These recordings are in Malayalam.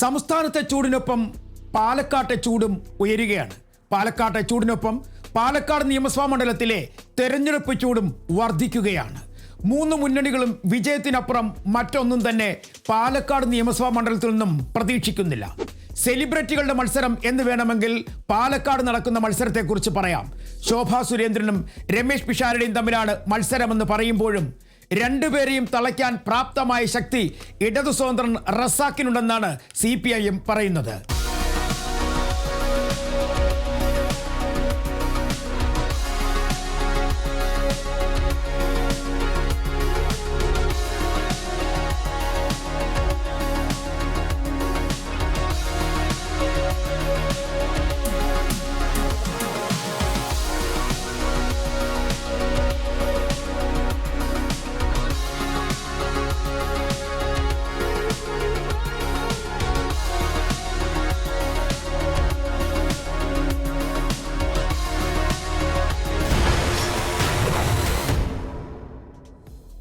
സംസ്ഥാനത്തെ ചൂടിനൊപ്പം പാലക്കാട്ടെ ചൂടും ഉയരുകയാണ്. പാലക്കാട്ടെ ചൂടിനൊപ്പം പാലക്കാട് നിയമസഭാ മണ്ഡലത്തിലെ തെരഞ്ഞെടുപ്പ് ചൂടും വർദ്ധിക്കുകയാണ്. മൂന്ന് മുന്നണികളും വിജയത്തിനപ്പുറം മറ്റൊന്നും തന്നെ പാലക്കാട് നിയമസഭാ മണ്ഡലത്തിൽ നിന്നും പ്രതീക്ഷിക്കുന്നില്ല. സെലിബ്രിറ്റികളുടെ മത്സരം എന്ന് വേണമെങ്കിൽ പാലക്കാട് നടക്കുന്ന മത്സരത്തെക്കുറിച്ച് പറയാം. ശോഭാ സുരേന്ദ്രനും രമേശ് പിഷാരടിയും തമ്മിലാണ് മത്സരമെന്ന് പറയുമ്പോഴും രണ്ടുപേരെയും തളയ്ക്കാൻ പ്രാപ്തമായ ശക്തി ഇടതു സ്വതന്ത്രൻ റസാക്കിനുണ്ടെന്നാണ് CPIM പറയുന്നത്.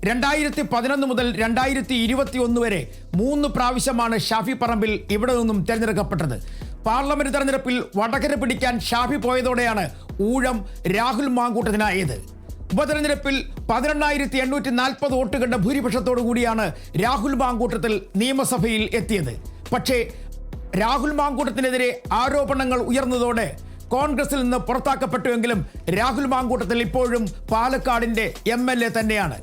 രണ്ടായിരത്തി 2011 മുതൽ 2021 വരെ 3 പ്രാവശ്യമാണ് ഷാഫി പറമ്പിൽ ഇവിടെ നിന്നും തിരഞ്ഞെടുക്കപ്പെട്ടത്. പാർലമെന്റ് തെരഞ്ഞെടുപ്പിൽ വടകര പിടിക്കാൻ ഷാഫി പോയതോടെയാണ് ഊഴം രാഹുൽ മാങ്കൂട്ടത്തിനായത്. ഉപതെരഞ്ഞെടുപ്പിൽ 18,840 വോട്ടുകളുടെ ഭൂരിപക്ഷത്തോടു കൂടിയാണ് രാഹുൽ മാങ്കൂട്ടത്തിൽ നിയമസഭയിൽ എത്തിയത്. പക്ഷേ രാഹുൽ മാങ്കൂട്ടത്തിനെതിരെ ആരോപണങ്ങൾ ഉയർന്നതോടെ കോൺഗ്രസിൽ നിന്ന് പുറത്താക്കപ്പെട്ടുവെങ്കിലും രാഹുൽ മാങ്കൂട്ടത്തിൽ ഇപ്പോഴും പാലക്കാടിന്റെ MLA തന്നെയാണ്.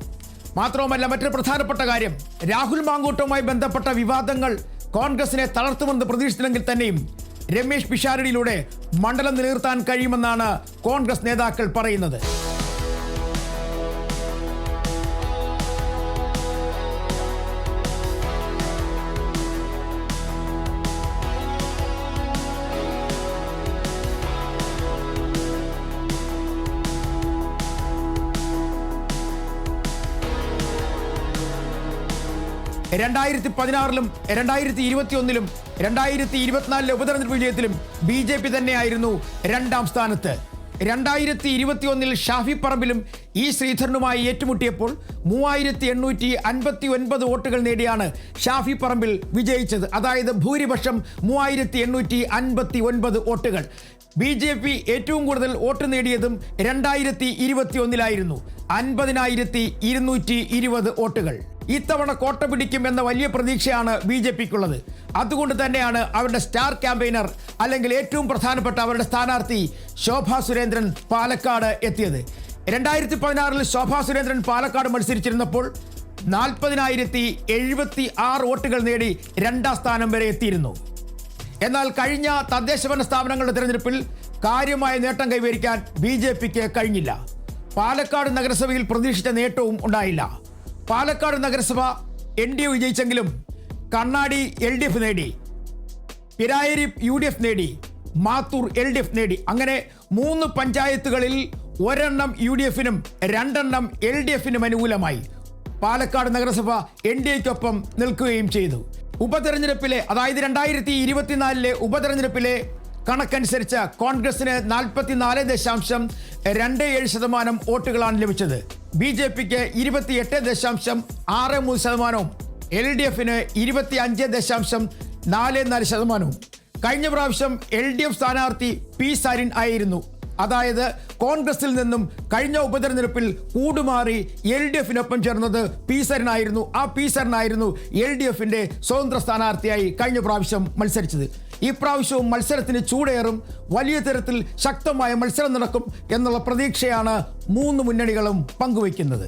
മാത്രവുമല്ല, മറ്റൊരു പ്രധാനപ്പെട്ട കാര്യം, രാഹുൽ മാങ്കൂട്ടവുമായി ബന്ധപ്പെട്ട വിവാദങ്ങൾ കോൺഗ്രസിനെ തളർത്തുമെന്ന് പ്രതീക്ഷിച്ചില്ലെങ്കിൽ തന്നെയും രമേശ് പിഷാരടിയിലൂടെ മണ്ഡലം നിലനിർത്താൻ കഴിയുമെന്നാണ് കോൺഗ്രസ് നേതാക്കൾ പറയുന്നത്. രണ്ടായിരത്തി 2016 2021 2024 ഉപതെരഞ്ഞെടുപ്പ് വിജയത്തിലും BJP തന്നെയായിരുന്നു രണ്ടാം സ്ഥാനത്ത്. 2021 ഷാഫി പറമ്പിലും ശ്രീധരനുമായി ഏറ്റുമുട്ടിയപ്പോൾ 3859 വോട്ടുകൾ നേടിയാണ് ഷാഫി പറമ്പിൽ വിജയിച്ചത്. അതായത് ഭൂരിപക്ഷം 3859 വോട്ടുകൾ. BJP ഏറ്റവും കൂടുതൽ വോട്ട് നേടിയതും 2021 50,220 വോട്ടുകൾ. ഇത്തവണ കോട്ട പിടിക്കും എന്ന വലിയ പ്രതീക്ഷയാണ് BJPക്കുള്ളത്. അതുകൊണ്ട് തന്നെയാണ് അവരുടെ സ്റ്റാർ ക്യാമ്പയിനർ അല്ലെങ്കിൽ ഏറ്റവും പ്രധാനപ്പെട്ട അവരുടെ സ്ഥാനാർത്ഥി ശോഭാ സുരേന്ദ്രൻ പാലക്കാട് എത്തിയത്. 2016 ശോഭാ സുരേന്ദ്രൻ പാലക്കാട് മത്സരിച്ചിരുന്നപ്പോൾ 40,076 വോട്ടുകൾ നേടി രണ്ടാം സ്ഥാനം വരെ എത്തിയിരുന്നു. എന്നാൽ കഴിഞ്ഞ തദ്ദേശഭരണ സ്ഥാപനങ്ങളുടെ തെരഞ്ഞെടുപ്പിൽ കാര്യമായ നേട്ടം കൈവരിക്കാൻ BJPക്ക് കഴിഞ്ഞില്ല. പാലക്കാട് നഗരസഭയിൽ പ്രതീക്ഷിച്ച നേട്ടവും ഉണ്ടായില്ല. പാലക്കാട് നഗരസഭ NDA വിജയിച്ചെങ്കിലും കണ്ണാടി LDF നേടി, പിരായരി UDF നേടി, മാത്തൂർ LDF നേടി. അങ്ങനെ 3 പഞ്ചായത്തുകളിൽ 1 UDFനും 2 LDFനും അനുകൂലമായി. പാലക്കാട് നഗരസഭ NDAക്കൊപ്പം നിൽക്കുകയും ചെയ്തു. ഉപതെരഞ്ഞെടുപ്പിലെ, അതായത് 2024 ഉപതെരഞ്ഞെടുപ്പിലെ കണക്കനുസരിച്ച് കോൺഗ്രസിന് 44.27% വോട്ടുകളാണ് ലഭിച്ചത്. BJPക്ക് 28.63%, LDFന് 25.44%. കഴിഞ്ഞ പ്രാവശ്യം LDF സ്ഥാനാർത്ഥി P സരിൻ ആയിരുന്നു. അതായത് കോൺഗ്രസിൽ നിന്നും കഴിഞ്ഞ ഉപതെരഞ്ഞെടുപ്പിൽ കൂടുമാറി LDFനൊപ്പം ചേർന്നത് P സരിനായിരുന്നു. ആ P സരിനായിരുന്നു LDFന്റെ സ്വതന്ത്ര സ്ഥാനാർത്ഥിയായി കഴിഞ്ഞ പ്രാവശ്യം മത്സരിച്ചത്. ഈ പ്രാവശ്യവും മത്സരത്തിന് ചൂടേറും, വലിയ തരത്തിൽ ശക്തമായ മത്സരം നടക്കും എന്നുള്ള പ്രതീക്ഷയാണ് മൂന്ന് മുന്നണികളും പങ്കുവയ്ക്കുന്നത്.